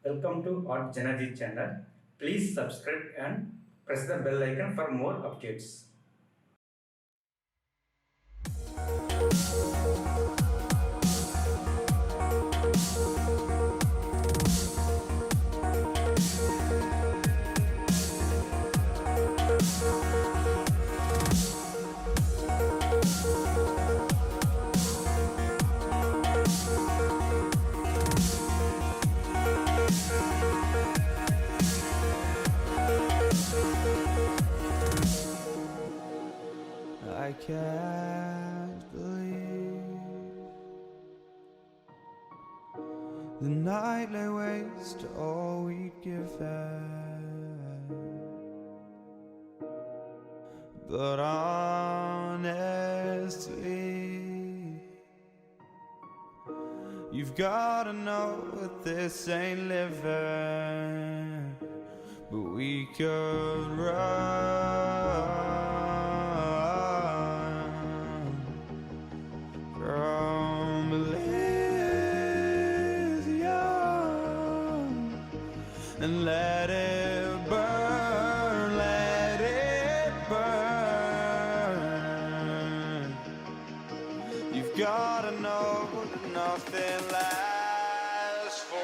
Welcome to JanaG channel. Please subscribe and press the bell icon for more updates. I can't believe the night lay waste to all we'd given. But honestly, you've gotta know that this ain't living. But we could run from Elysium and let it burn, let it burn. You've gotta know that nothing lasts forever.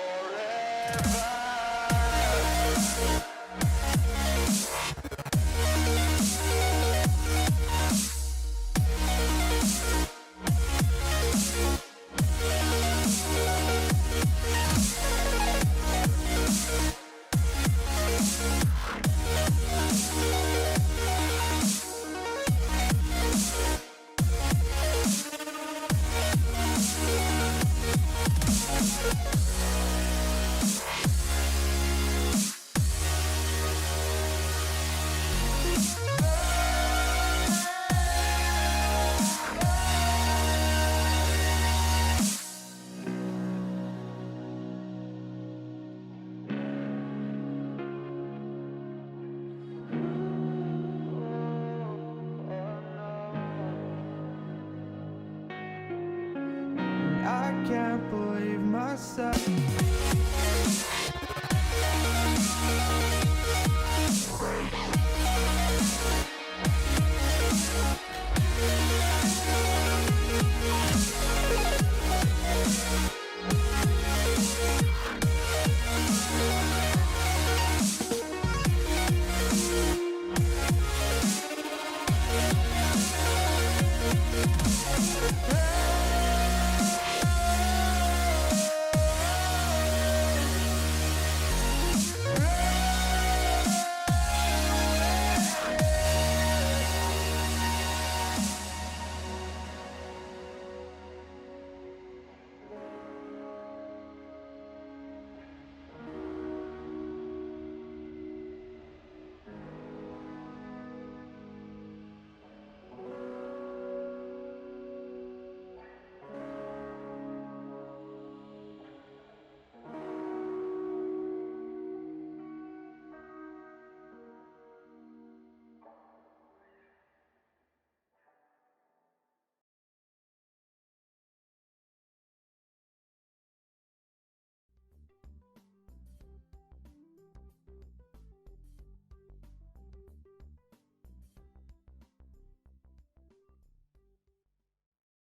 I can't believe myself.